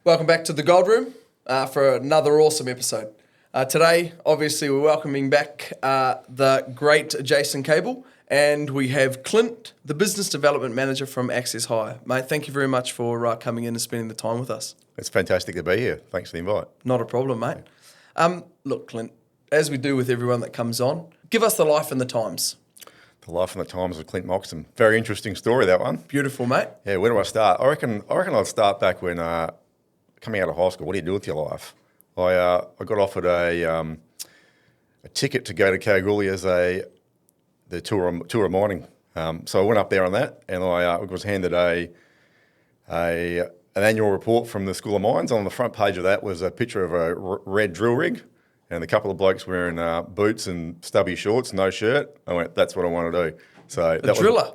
Welcome back to the Gold Room for another awesome episode. Today, obviously, we're welcoming back the great Jason Cable, and we have Clint, the Business Development Manager from Access Hire. Mate, thank you very much for coming in and spending the time with us. It's fantastic to be here. Thanks for the invite. Not a problem, mate. Look, Clint, as we do with everyone that comes on, give us the life and the times. The Life and the Times of Clint Moxham. Very interesting story, that one. Beautiful, mate. Yeah, where do I start? I reckon I'd start back when coming out of high school. What do you do with your life? I got offered a ticket to go to Kalgoorlie as the tour of mining. So I went up there on that, and I was handed an annual report from the School of Mines. On the front page of that was a picture of a red drill rig and a couple of blokes wearing boots and stubby shorts, no shirt. I went, that's what I want to do. So a driller?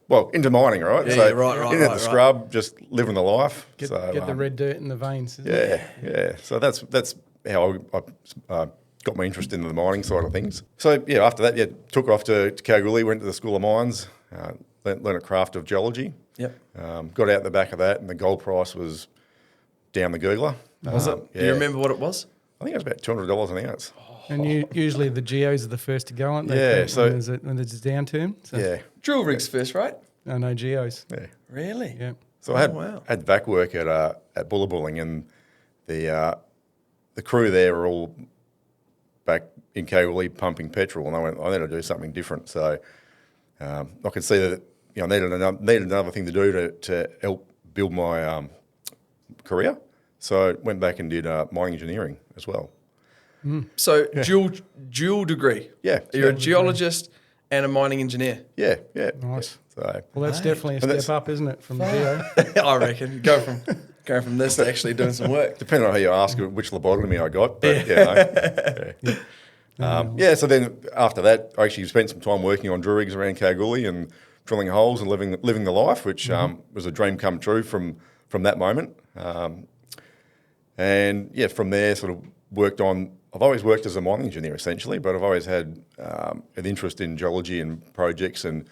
Well, into mining, right? Yeah, so right. into the scrub, just living the life. Get the red dirt in the veins. Yeah. So that's how I got my interest in the mining side of things. So yeah, after that, took off to Kalgoorlie, went to the School of Mines, learned a craft of geology. Yep. Got out the back of that, and the gold price was down the googler. Was it? Yeah. Do you remember what it was? I think it was about $200 an ounce. And usually the geos are the first to go, aren't they? Yeah, when there's a downturn. So. Yeah. Drill rigs first, right? No geos. Yeah. Really? Yeah. So I had vac work at Bullabulling, and the crew there were all back in Kalgoorlie pumping petrol, and I went, I need to do something different. So I could see that I needed another thing to do to help build my career. So I went back and did mining engineering as well. So dual degree. Yeah. You're a geologist and a mining engineer. Yeah. Nice. So Well, that's definitely a step up, isn't it, from geo? I rection. Go from this to actually doing some work. depending on how you ask which lobotomy I got, but So then after that, I actually spent some time working on drill rigs around Kalgoorlie and drilling holes and living the life, which was a dream come true from that moment. And from there, sort of worked on. I've always worked as a mining engineer essentially, but I've always had an interest in geology and projects and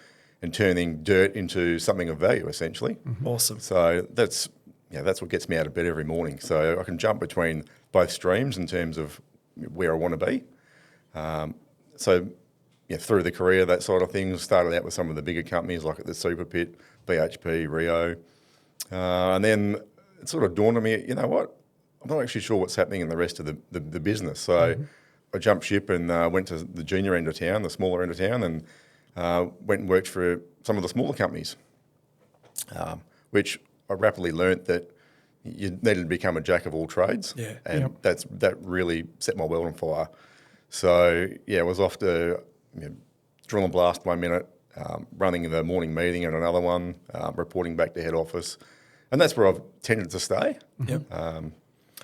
turning dirt into something of value essentially. Awesome. So that's what gets me out of bed every morning. So I can jump between both streams in terms of where I want to be. Through the career, that sort of things, started out with some of the bigger companies like at the Super Pit, BHP, Rio. And then it sort of dawned on me, you know what? I'm not actually sure what's happening in the rest of the business. So I jumped ship and went to the junior end of town, the smaller end of town, and went and worked for some of the smaller companies, which I rapidly learnt that you needed to become a jack of all trades. Yeah. And that really set my world on fire. So, I was off to drill and blast 1 minute, running the morning meeting and another one, reporting back to head office. And that's where I've tended to stay. Yep.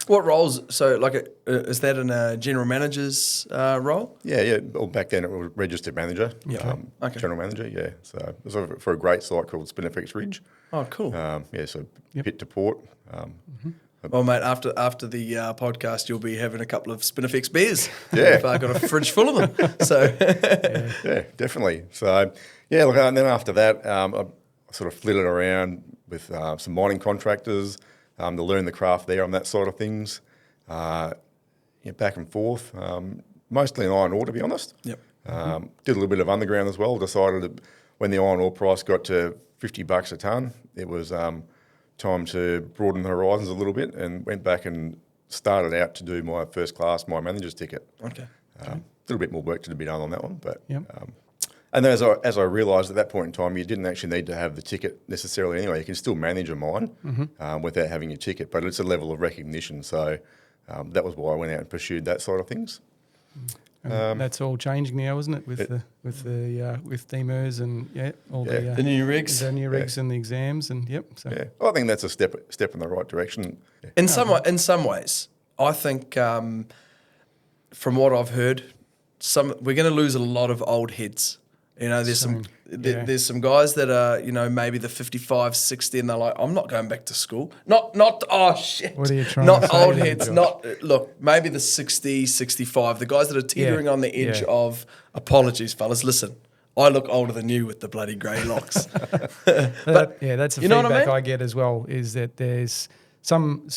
What roles? So, is that in a general manager's role? Yeah. Well, back then it was registered manager, Okay. general manager, yeah. So it was for a great site called Spinifex Ridge. Oh, cool. So pit to port. Well, mate, after the podcast, you'll be having a couple of Spinifex beers. Yeah. I've got a fridge full of them. So, Yeah, definitely. So, and then after that, I sort of flitted around with some mining contractors to learn the craft there on that side of things. Back and forth, mostly in iron ore, to be honest. Yep. Did a little bit of underground as well. Decided that when the iron ore price got to $50 a tonne, it was time to broaden the horizons a little bit, and went back and started out to do my first class, my manager's ticket. Okay. A little bit more work to be done on that one, but Yep. and then as I realised at that point in time, you didn't actually need to have the ticket necessarily anyway. You can still manage a mine without having your ticket, but it's a level of recognition. So that was why I went out and pursued that side of things. And that's all changing now, isn't it? With DEMIRS and The new rigs. the new rigs and the exams and So I think that's a step in the right direction. Yeah. In some ways, I think from what I've heard, we're going to lose a lot of old heads. There's some guys that are, maybe the 55, 60, and they're like, I'm not going back to school. Not oh shit. What are you trying not to say old then, heads, Josh? maybe the 60, 65, the guys that are teetering on the edge of, apologies, fellas, listen, I look older than you with the bloody grey locks. That's the you know feedback what I mean? I get as well, is that there's some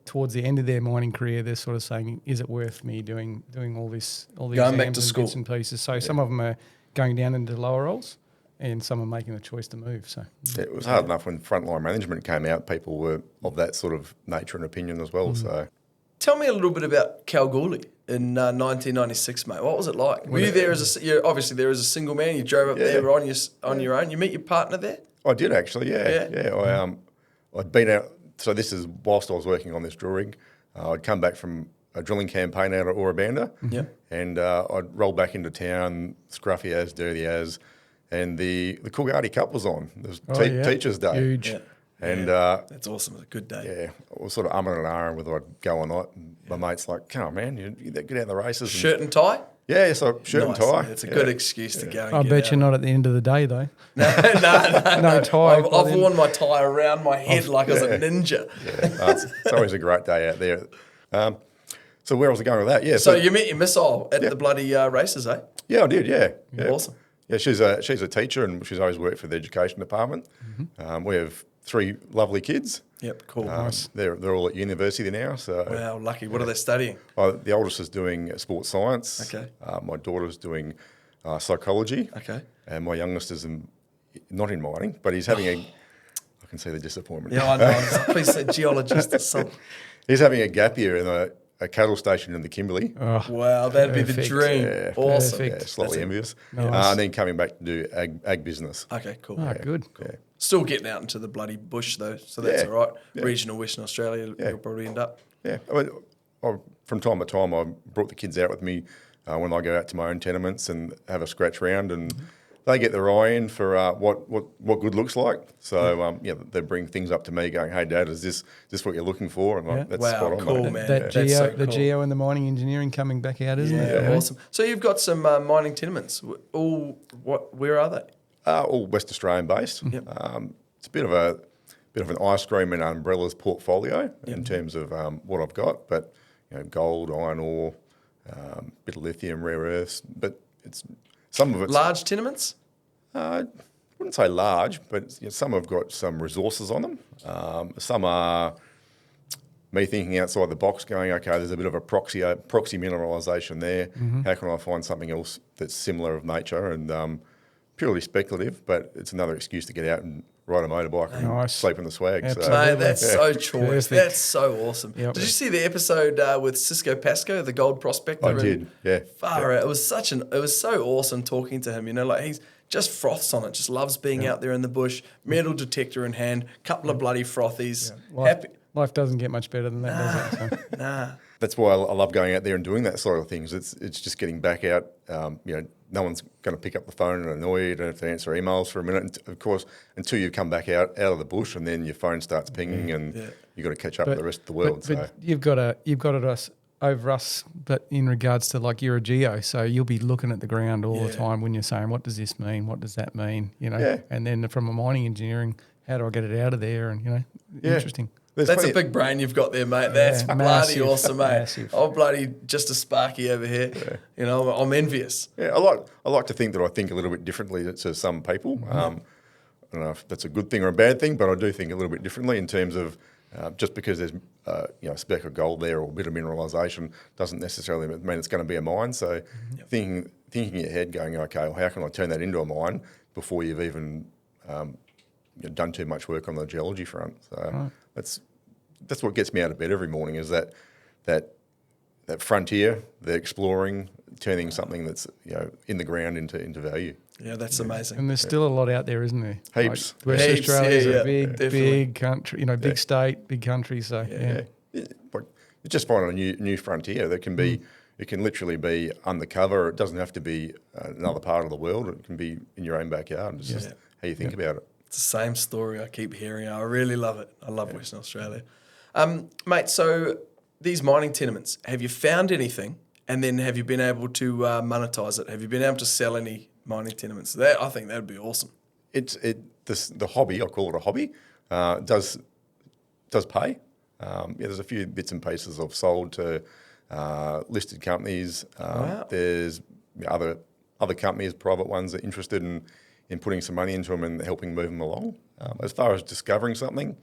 towards the end of their mining career, they're sort of saying, is it worth me doing all these Going back to exams and school. bits and pieces? So some of them are going down into lower roles, and some are making the choice to move. So it was hard enough when frontline management came out. People were of that sort of nature and opinion as well. So, tell me a little bit about Kalgoorlie in 1996, mate. What was it like? Were you there you're obviously there as a single man? You drove up there on your own. You meet your partner there? I did actually. Yeah. I'd been out. So this is whilst I was working on this drill rig. I'd come back from a drilling campaign out at Orabanda. And I'd roll back into town, scruffy as, dirty as, and the Coolgardie Cup was on. It was Teachers' Day. Huge. Yeah. And That's awesome. It was a good day. yeah, I was sort of umming and ahhing whether I'd go or not. And my mate's like, "Come on, man, you get out in the races." Shirt and tie? Yeah, so shirt and tie. It's a good excuse to go and I get bet out. you're not at the end of the day though. No, No tie. I've worn my tie around my head like I was a ninja. It's always a great day out there. So where was I going with that? Yeah. So you met your missile at the bloody races, eh? Yeah, I did. Yeah. Awesome. Yeah, she's a teacher and she's always worked for the education department. We have 3 lovely kids. Yep, cool. Nice. They're all at university now. So Wow, lucky. What are they studying? the oldest is doing sports science. Okay. My daughter's doing psychology. Okay. And my youngest is not in mining, but he's having I can see the disappointment. Yeah, I know. Please say geologist or something. He's having a gap year in a cattle station in the Kimberley. Wow, that'd be the Perfect. dream. Yeah. Awesome. Perfect. Yeah, slightly envious. Nice. And then coming back to do ag business. Okay, cool. Good. Yeah. Still getting out into the bloody bush though, so that's all right. Yeah. Regional Western Australia, you'll probably end up. Yeah. I mean, from time to time, I brought the kids out with me when I go out to my own tenements and have a scratch round, and they get their eye in for what good looks like. So they bring things up to me, going, "Hey, Dad, is this what you're looking for?" And I'm like, that's Wow, spot on, cool, mate. man. That That's so the cool. geo and the mining engineering coming back out, isn't it? Yeah, awesome. So you've got some mining tenements. Where are they? All West Australian based. It's a bit of an ice cream and umbrellas portfolio in terms of what I've got, but gold, iron ore, bit of lithium, rare earths, but some of it's Large tenements? I wouldn't say large, but some have got some resources on them. Some are me thinking outside the box, going, okay, there's a bit of a proxy mineralisation there. How can I find something else that's similar of nature and purely speculative, but it's another excuse to get out and ride a motorbike and sleep in the swag. Absolutely. Mate, that's so choice. Perfect. That's so awesome. Yep. Did you see the episode with Cisco Pascoe, the gold prospector? I did, yeah. Far out. It was so awesome talking to him. Like he's just froths on it. Just loves being out there in the bush. Metal detector in hand. Couple of bloody frothies. Happy. Life doesn't get much better than that, does it? So. Nah. That's why I love going out there and doing that sort of things. It's just getting back out. No one's going to pick up the phone and annoy you. You don't have to answer emails for a minute. And of course, until you come back out of the bush, and then your phone starts pinging, and you've got to catch up with the rest of the world. But you've got it over us. But in regards to like you're a geo, so you'll be looking at the ground all the time when you're saying, "What does this mean? What does that mean?" And then from a mining engineering, how do I get it out of there? And interesting. That's a big brain you've got there, mate. That's bloody massive, awesome, mate. massive. Oh, bloody just a sparky over here. I'm envious. Yeah, I like to think that I think a little bit differently to some people. I don't know if that's a good thing or a bad thing, but I do think a little bit differently in terms of just because there's a speck of gold there or a bit of mineralisation doesn't necessarily mean it's going to be a mine. So thinking in your head, going, okay, well, how can I turn that into a mine before you've even done too much work on the geology front? So that's what gets me out of bed every morning, is that frontier, the exploring, turning something that's in the ground into value. Yeah, that's amazing. And there's still a lot out there, isn't there? Heaps. Like West Heaps, Australia's yeah, a big country, big state, big country. So But it's just finding a new frontier that can be. It can literally be undercover. It doesn't have to be another part of the world. It can be in your own backyard. It's just how you think about it. It's the same story I keep hearing. I really love it. I love Western Australia. Mate, so these mining tenements, have you found anything? And then have you been able to monetize it? Have you been able to sell any mining tenements? I think that would be awesome. The hobby, I call it a hobby, does pay. There's a few bits and pieces I've sold to listed companies. Wow. There's other companies, private ones, that are interested in putting some money into them and helping move them along. As far as discovering something,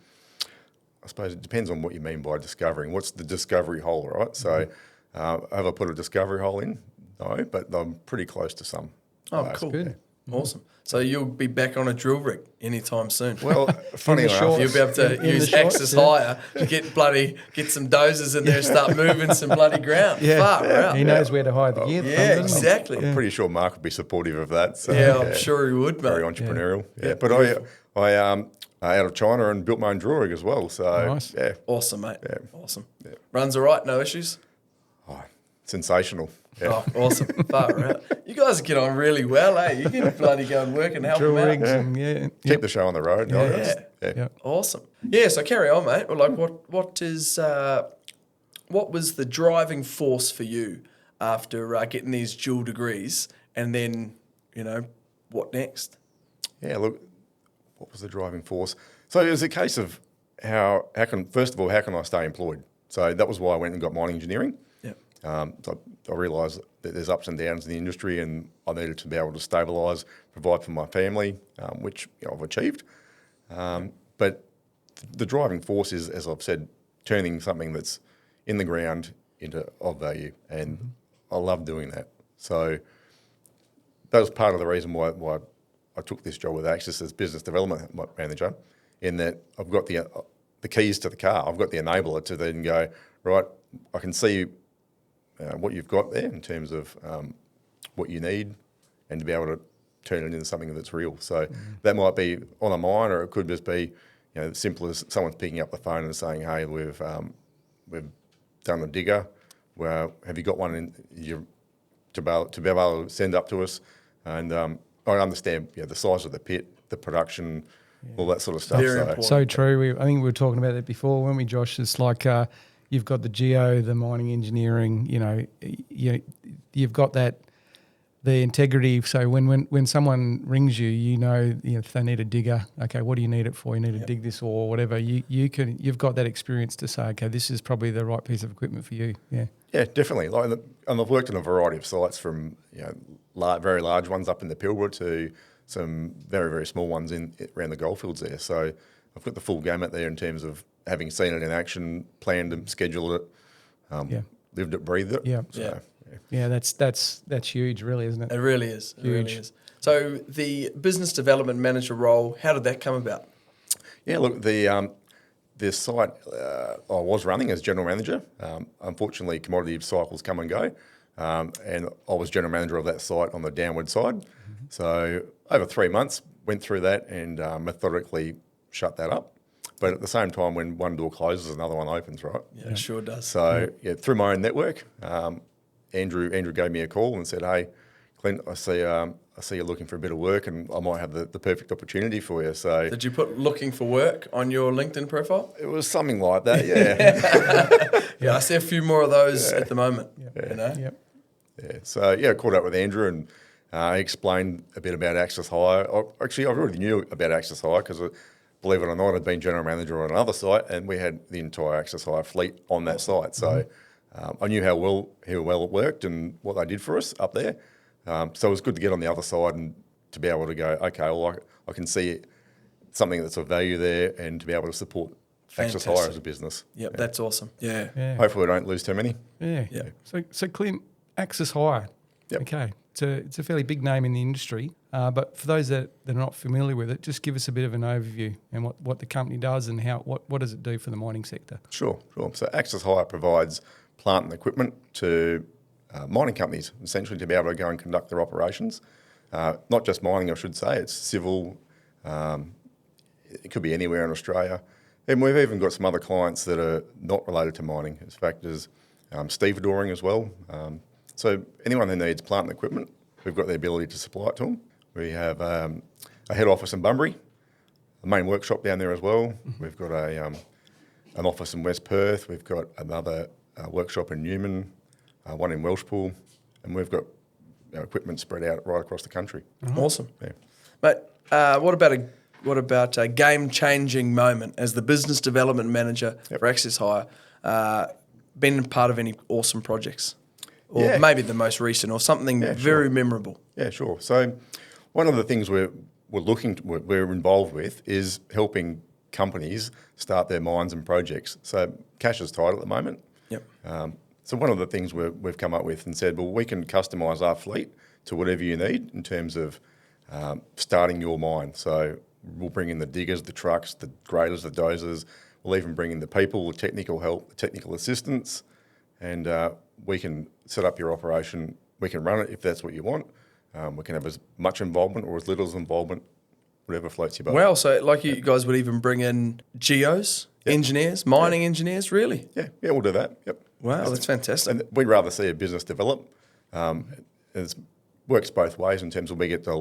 I suppose it depends on what you mean by discovering. What's the discovery hole, right? So have I put a discovery hole in? No, but I'm pretty close to some. Oh, cool. Good. Awesome. So you'll be back on a drill rig anytime soon. Well, funny enough, you'll be able to use Axis Hire to get some dozers in there and start moving some bloody ground. Far out. He knows where to hide the gear. Yeah, exactly. I'm pretty sure Mark would be supportive of that. So, I'm sure he would, mate. Very entrepreneurial. Yeah. But I out of China and built my own drill rig as well. So Nice. yeah, Awesome, mate. Yeah. Awesome. Runs all right, no issues. oh, sensational. Yeah. Oh, awesome. Far out. You guys get on really well, eh? You can bloody go and work and help Drill them out. rigs and Keep the show on the road. Yeah. Awesome. Yeah, so carry on, mate. Well, like, what was the driving force for you after getting these dual degrees, and then, what next? Yeah, look, what was the driving force? So it was a case of how can I stay employed? So that was why I went and got mining engineering. So I realised that there's ups and downs in the industry, and I needed to be able to stabilise, provide for my family, which I've achieved. But the driving force is, as I've said, turning something that's in the ground into of value, and I love doing that. So that was part of the reason why I took this job with Axis as business development manager, in that I've got the keys to the car. I've got the enabler to then go, right, I can see what you've got there in terms of what you need, and to be able to turn it into something that's real. So that might be on a mine, or it could just be, as simple as someone's picking up the phone and saying, "Hey, we've done a digger. Well, have you got one to be able to send up to us?" And I understand, the size of the pit, the production, all that sort of stuff. Very important. So true. I think we were talking about that before, weren't we, Josh? It's like you've got the geo, the mining engineering. You've got that, the integrity. So when someone rings you, if they need a digger, okay, what do you need it for? You need to dig this ore or whatever. You've got that experience to say, okay, this is probably the right piece of equipment for you. Yeah. Yeah, definitely. And I've worked on a variety of sites, from very large ones up in the Pilbara to some very, very small ones around the goldfields there. So I've got the full gamut there in terms of having seen it in action, planned and scheduled it, lived it, breathed it. Yeah. So, yeah, that's huge, really, isn't it? It really is. It Huge. really is. So the business development manager role, how did that come about? Yeah, look, the site I was running as general manager. Unfortunately, commodity cycles come and go, and I was general manager of that site on the downward side. So over 3 months, went through that and methodically shut that up. But at the same time, when one door closes, another one opens, right? Yeah, it sure does. So through my own network, Andrew gave me a call and said, "Hey, Clint, I see you're looking for a bit of work, and I might have the perfect opportunity for you." So did you put looking for work on your LinkedIn profile? it was something like that, yeah. Yeah, I see a few more of those at the moment. Yep. Yeah. So I caught up with Andrew, and he explained a bit about Axis Hire. Actually, I already knew about Axis Hire because, believe it or not, I'd been general manager on another site, and we had the entire Axis Hire fleet on that site. So I knew how well it worked and what they did for us up there. So it was good to get on the other side and to be able to go, okay, well, I can see something that's of value there, and to be able to support Axis Hire as a business. Yep, that's awesome. Yeah. Hopefully we don't lose too many. Yeah. So Clint, Axis Hire. Yep. Okay. It's a fairly big name in the industry, but for those that are not familiar with it, just give us a bit of an overview and what the company does and what does it do for the mining sector. Sure. So Axis Hire provides plant and equipment to mining companies, essentially, to be able to go and conduct their operations. Not just mining, I should say. It's civil. It could be anywhere in Australia. And we've even got some other clients that are not related to mining. In fact, there's stevedoring as well. So anyone who needs plant and equipment, we've got the ability to supply it to them. We have a head office in Bunbury, a main workshop down there as well. We've got an office in West Perth. We've got another workshop in Newman, one in Welshpool, and we've got equipment spread out right across the country. Awesome. Yeah. But what about a game-changing moment as the business development manager for Axis Hire? Been part of any awesome projects? Or maybe the most recent, or something very memorable. Yeah, sure. So one of the things we're involved with is helping companies start their mines and projects. So cash is tight at the moment. Yep. So one of the things we've come up with and said, well, we can customise our fleet to whatever you need in terms of starting your mine. So we'll bring in the diggers, the trucks, the graders, the dozers. We'll even bring in the people, the technical help, the technical assistance, and we can set up your operation. We can run it if that's what you want. We can have as much involvement or as little as involvement, whatever floats your boat. Well, so like you guys would even bring in geos, engineers, mining engineers, really? Yeah, we'll do that. Yep. Wow, that's fantastic. And we'd rather see a business develop. It works both ways in terms of we get put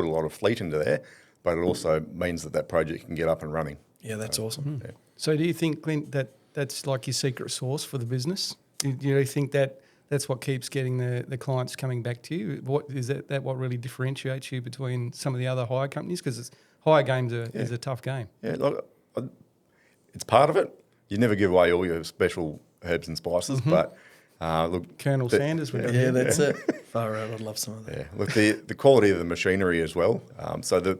a lot of fleet into there, but it also means that project can get up and running. Yeah, that's awesome. Yeah. So do you think, Clint, that's like your secret sauce for the business? Do you think that's what keeps getting the clients coming back to you? What is that what really differentiates you between some of the other hire companies? Because hire games is a tough game. Yeah, look, it's part of it. You never give away all your special herbs and spices, but look, Colonel Sanders would do. Yeah, that's it. Far out, I'd love some of that. Yeah, look, the quality of the machinery as well. So the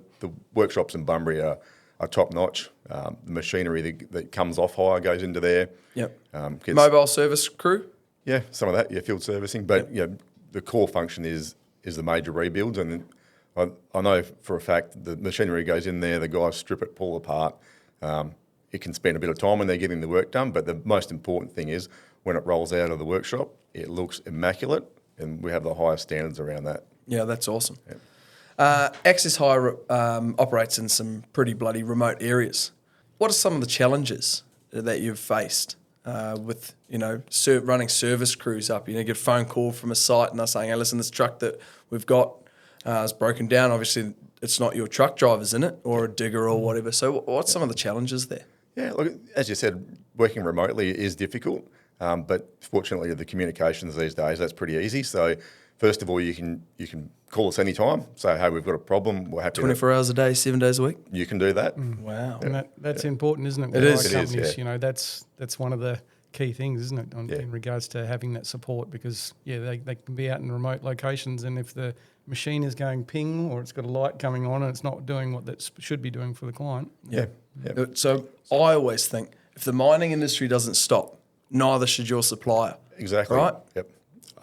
workshops in Bunbury are top notch. The machinery that comes off hire goes into there. Yep. Mobile service crew? Yeah, some of that, field servicing. But the core function is the major rebuilds. And I know for a fact the machinery goes in there, the guys strip it, pull it apart. It can spend a bit of time when they're getting the work done. But the most important thing is when it rolls out of the workshop, it looks immaculate. And we have the highest standards around that. Yeah, that's awesome. Access Hire operates in some pretty bloody remote areas. What are some of the challenges that you've faced with, running service crews up? You get a phone call from a site and they're saying, hey, listen, this truck that we've got is broken down. Obviously, it's not your truck drivers in it or a digger or whatever. So what's some of the challenges there? Yeah, look, as you said, working remotely is difficult. But fortunately, the communications these days, that's pretty easy. So first of all, you can call us anytime. Say, hey, we've got a problem. We're happy. 24 hours a day, 7 days a week. You can do that. Wow, and that's important, isn't it? It is. Companies, that's one of the key things, isn't it, in regards to having that support? Because they can be out in remote locations, and if the machine is going ping or it's got a light coming on and it's not doing what that should be doing for the client. Yeah. So I always think if the mining industry doesn't stop, neither should your supplier. Exactly. Right? Yep.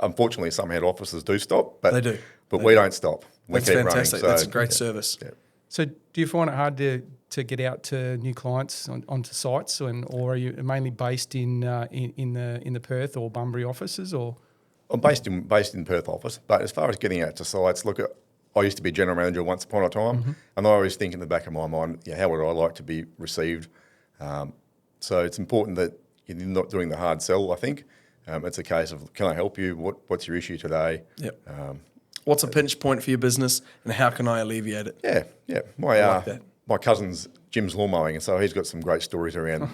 Unfortunately, some head offices do stop, but they do. But we don't stop. We That's keep fantastic. running. That's a great service. Yeah. So do you find it hard to get out to new clients onto sites, or are you mainly based in the Perth or Bunbury offices, or? I'm based in Perth office, but as far as getting out to sites, look, I used to be general manager once upon a time, and I always think in the back of my mind, how would I like to be received? So it's important that you're not doing the hard sell, I think. It's a case of, can I help you? What's your issue today? Yep. What's a pinch point for your business, and how can I alleviate it? Yeah. My cousin's Jim's lawn mowing, and so he's got some great stories around,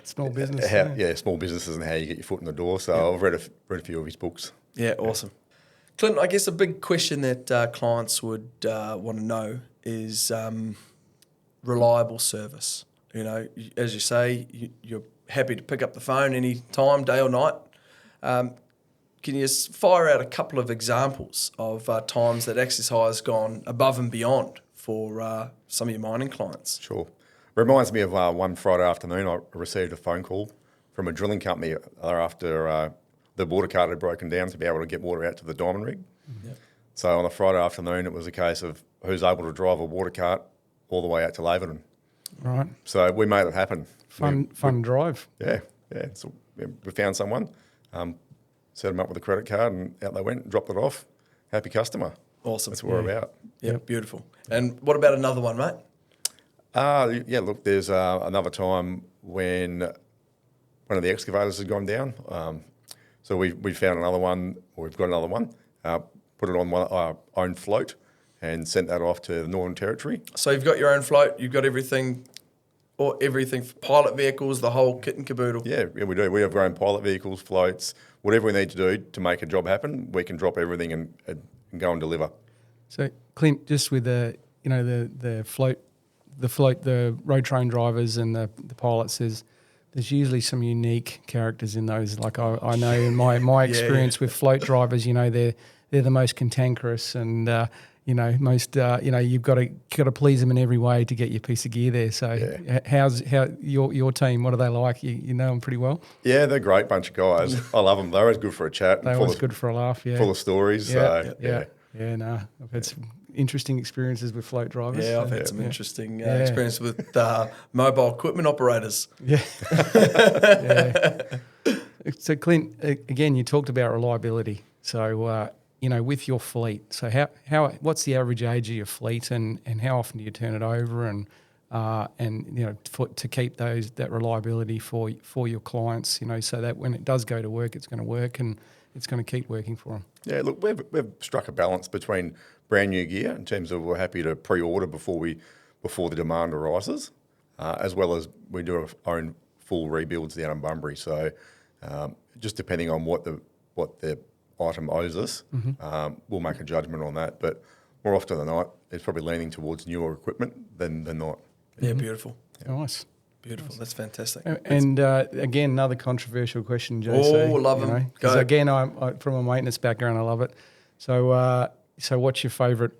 small business. Small businesses and how you get your foot in the door. So I've read a few of his books. Yeah, awesome. Clint, I guess a big question that clients would want to know is reliable service. As you say, you're happy to pick up the phone any time, day or night. Can you fire out a couple of examples of times that Access Hire has gone above and beyond for some of your mining clients? Sure. Reminds me of one Friday afternoon, I received a phone call from a drilling company after the water cart had broken down to be able to get water out to the diamond rig. Yep. So on a Friday afternoon, it was a case of who's able to drive a water cart all the way out to Laverton. Right. So we made it happen. Fun drive. Yeah. So we found someone, set them up with a credit card, and out they went, dropped it off. Happy customer. Awesome. That's what we're about. Yeah, beautiful. And what about another one, mate? Look, there's another time when one of the excavators had gone down. So we found another one, or we've got another one, put it on our own float and sent that off to the Northern Territory. So you've got your own float, you've got everything for pilot vehicles, the whole kit and caboodle. Yeah, we do. We have our own pilot vehicles, floats, whatever we need to do to make a job happen, we can drop everything and go and deliver. So Clint, just with the float, the road train drivers and the pilots, there's usually some unique characters in those. Like I know in my experience with float drivers, they're the most cantankerous and most you've got to please them in every way to get your piece of gear there. So how's your team? What are they like? You know them pretty well. Yeah, they're a great bunch of guys. I love them. They're always good for a chat. They're always good for a laugh. Yeah, full of stories. Yeah. No, I've had some interesting experiences with float drivers. Yeah, I've had some interesting experience with mobile equipment operators. Yeah. So Clint, again, you talked about reliability. So with your fleet, so what's the average age of your fleet, and how often do you turn it over, and to keep that reliability for your clients, so that when it does go to work, it's going to work and it's going to keep working for them. Yeah, look, we've struck a balance between brand new gear in terms of we're happy to pre-order before the demand arises, as well as we do our own full rebuilds down in Bunbury. So just depending on what the item owes us, we'll make a judgment on that. But more often than not, it's probably leaning towards newer equipment than not. Yeah, beautiful. Yeah. Nice. Beautiful. That's fantastic. And again, another controversial question, JC. Oh, love them. Because again, I'm from a maintenance background. I love it. So, what's your favourite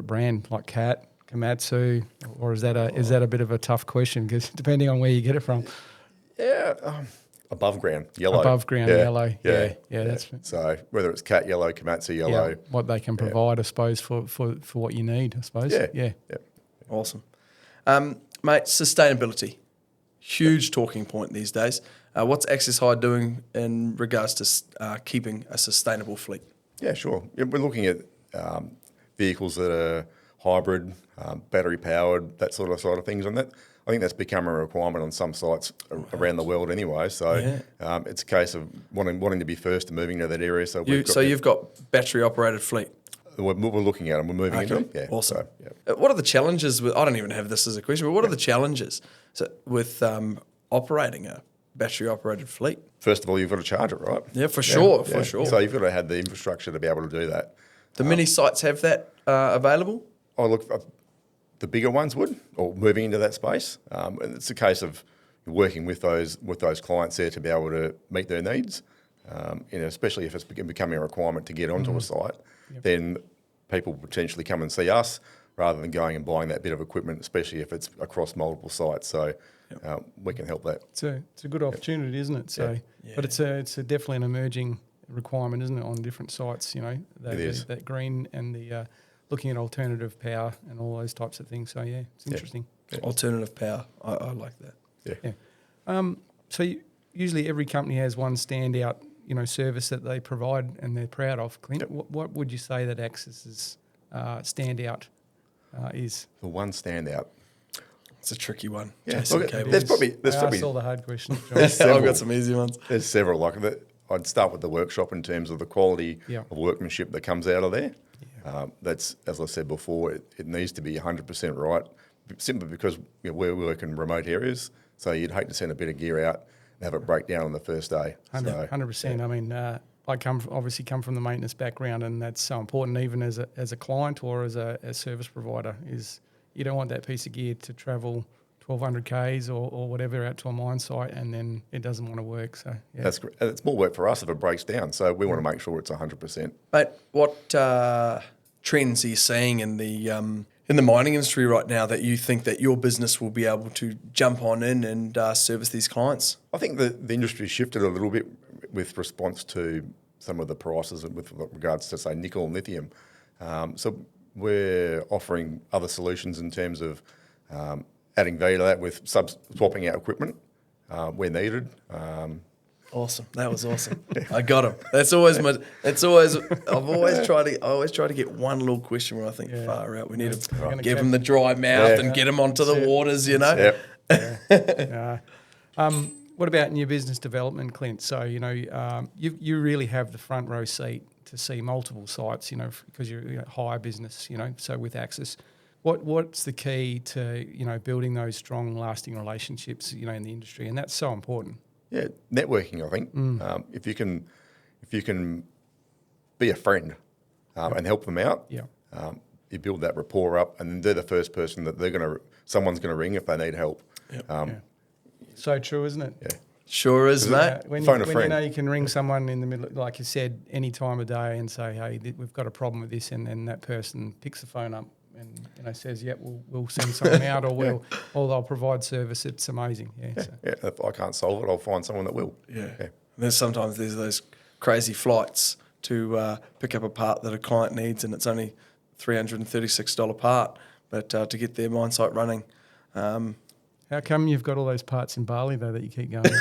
brand? Like Cat, Komatsu, or is that a bit of a tough question? Because depending on where you get it from. Yeah, above ground yellow. Above ground yellow. Yeah. That's so whether it's Cat yellow, Komatsu yellow, what they can provide, I suppose, for what you need. I suppose. Yeah. Awesome, mate. Sustainability. Huge talking point these days. What's Access Hire doing in regards to keeping a sustainable fleet? Yeah, sure. Yeah, we're looking at vehicles that are hybrid, battery powered, that sort of things. And that, I think that's become a requirement on some sites around the world anyway. So it's a case of wanting to be first and moving to that area. So you've got battery operated fleet. We're looking at them. We're moving into them. Yeah. Awesome. So, what are the challenges with? I don't even have this as a question, but what are the challenges with operating a battery operated fleet? First of all, you've got to charge it, right? Yeah, for sure. So you've got to have the infrastructure to be able to do that. Do many sites have that available? Oh, look, the bigger ones would, or moving into that space. And it's a case of working with those clients there to be able to meet their needs. Especially if it's becoming a requirement to get onto a site, then people potentially come and see us rather than going and buying that bit of equipment, especially if it's across multiple sites. So we can help that. It's a good opportunity, isn't it? So, but it's definitely an emerging requirement, isn't it, on different sites? That green and the looking at alternative power and all those types of things. So it's interesting. Yeah. Alternative power, I like that. Yeah. So usually every company has one standout service that they provide and they're proud of. Clint, what would you say that Access's standout is? The one standout. It's a tricky one. Yeah. There's probably all the hard questions. I've got some easy ones. There's several like that. I'd start with the workshop in terms of the quality of workmanship that comes out of there. Yeah. That's, as I said before, it needs to be 100% right, simply because we work in remote areas. So you'd hate to send a bit of gear out and have it break down on the first day. 100%. I mean, I come from the maintenance background, and that's so important. Even as a client or as a service provider, is you don't want that piece of gear to travel 1,200 k's or whatever out to a mine site, and then it doesn't want to work. So that's great. It's more work for us if it breaks down. So we want to make sure it's 100%. But what trends are you seeing in the mining industry right now that you think that your business will be able to jump on in and service these clients? I think the industry shifted a little bit with response to some of the prices and with regards to, say, nickel and lithium. So we're offering other solutions in terms of adding value to that with swapping out equipment where needed. Awesome. That was awesome. I got him. I always try to get one little question where I think far out. We need to give them the dry mouth and get them onto the waters, What about new business development, Clint? So, you really have the front row seat to see multiple sites, because you're a hire business, so with Access. What's the key to, building those strong, lasting relationships, in the industry? And that's so important. Yeah, networking, I think. If you can be a friend and help them out, you build that rapport up, and then they're the first person that someone's going to ring if they need help. So true, isn't it? Yeah. Sure is, mate. When Phone a you friend. know you can ring someone in the middle, like you said, any time of day and say, hey, we've got a problem with this, and then that person picks the phone up and says, yeah, we'll send someone out, or they'll provide service. It's amazing. Yeah. So. Yeah, if I can't solve it, I'll find someone that will. Yeah. Sometimes there's those crazy flights to pick up a part that a client needs, and it's only $336 part, but to get their mine site running. How come you've got all those parts in Bali though that you keep going? Mate,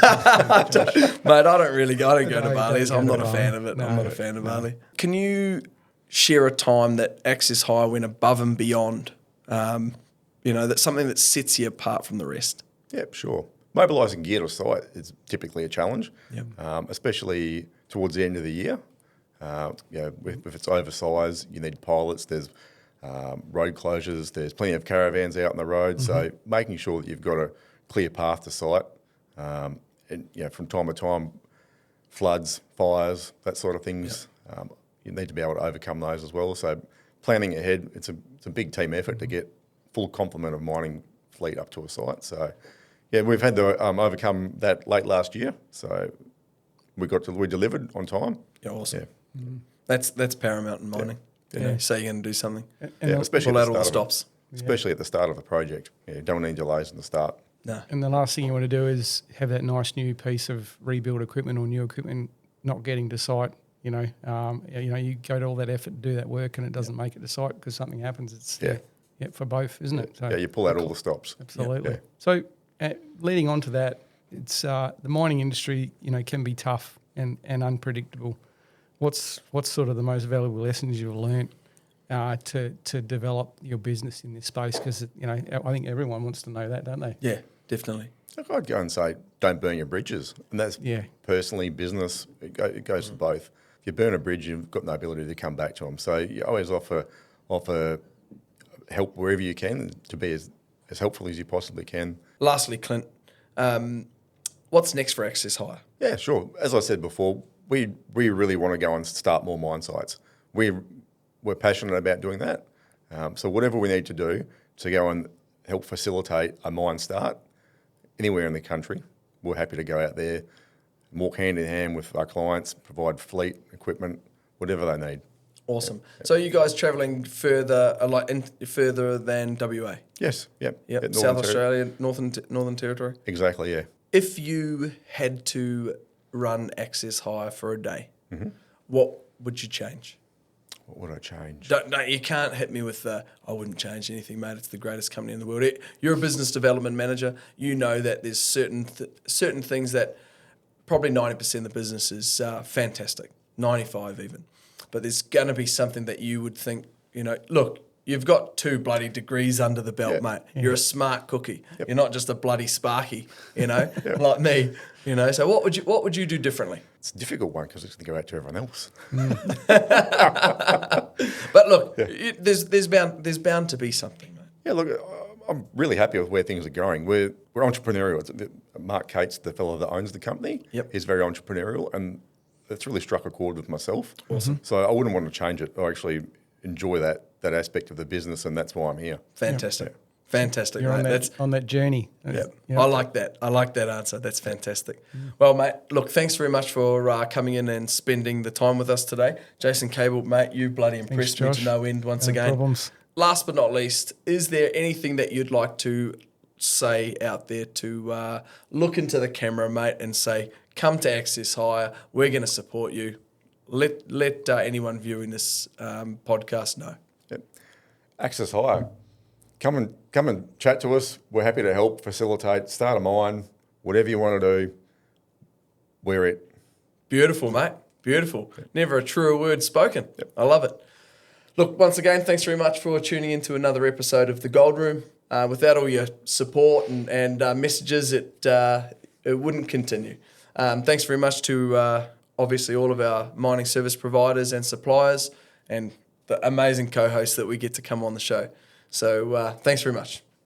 I don't go to Bali. So I'm not a fan of it. No, I'm not a fan of Bali. Can you share a time that Access Hire went above and beyond? That's something that sets you apart from the rest. Yep, sure. Mobilising gear to site is typically a challenge, especially towards the end of the year. If it's oversized, you need pilots. There's road closures. There's plenty of caravans out on the road. So making sure that you've got a clear path to site. And from time to time, floods, fires, that sort of things. You need to be able to overcome those as well. So planning ahead, it's a big team effort to get full complement of mining fleet up to a site. So we've had to overcome that late last year. So we delivered on time. Yeah, awesome. Yeah. That's paramount in mining. Say you're going to do something. Especially pull at out the all the start stops. Especially at the start of the project. Yeah, don't need delays in the start. No. And the last thing you want to do is have that nice new piece of rebuild equipment or new equipment not getting to site. You go to all that effort to do that work and it doesn't make it to site because something happens. It's for both, isn't it? So you pull out all the stops. Absolutely. Yeah. So leading on to that, it's the mining industry, can be tough and unpredictable. What's sort of the most valuable lessons you've learnt to develop your business in this space? Because I think everyone wants to know that, don't they? Yeah, definitely. Look, I'd go and say, don't burn your bridges, and that's personally business. It goes to both. If you burn a bridge, you've got no ability to come back to them. So you always offer help wherever you can to be as helpful as you possibly can. Lastly, Clint, what's next for Access Hire? Yeah, sure. As I said before, we really want to go and start more mine sites. We're passionate about doing that. So whatever we need to do to go and help facilitate a mine start anywhere in the country, we're happy to go out there and walk hand in hand with our clients, provide fleet, equipment, whatever they need. Awesome. So you guys travelling further, further than WA? Yes. Yep. Yep. South Australia, Northern Territory. Exactly. Yeah. If you had to run Access Hire for a day, what would you change? What would I change? Don't you can't hit me with I wouldn't change anything, mate. It's the greatest company in the world. You're a business development manager. You know that there's certain things that probably 90% of the business is fantastic, 95 even. But there's going to be something that you would think, look, you've got 2 bloody degrees under the belt, mate. You're a smart cookie. Yep. You're not just a bloody sparky, like me. So what would you do differently? It's a difficult one because it's going to go out to everyone else. But look, there's bound to be something, mate. Yeah, look, I'm really happy with where things are going. We're entrepreneurial. Mark Cates, the fellow that owns the company, he's very entrepreneurial, and it's really struck a chord with myself. Awesome. So I wouldn't want to change it. I actually enjoy that aspect of the business, and that's why I'm here. Fantastic. Yep. Fantastic, You're mate. on that journey. Yeah, I like that. I like that answer. That's fantastic. Well, mate, look, thanks very much for coming in and spending the time with us today. Jason Cable, mate, you bloody impressed me to no end once again. Problems. Last but not least, is there anything that you'd like to say out there to look into the camera, mate, and say, come to Access Hire, we're going to support you. Let anyone viewing this podcast know. Yep. Access Hire. Come and chat to us. We're happy to help, facilitate, start a mine, whatever you want to do. We're it. Beautiful, mate. Beautiful. Yep. Never a truer word spoken. Yep. I love it. Look, once again, thanks very much for tuning into another episode of The Gold Room. Without all your support and messages, it wouldn't continue. Thanks very much to obviously all of our mining service providers and suppliers and the amazing co-hosts that we get to come on the show. So thanks very much.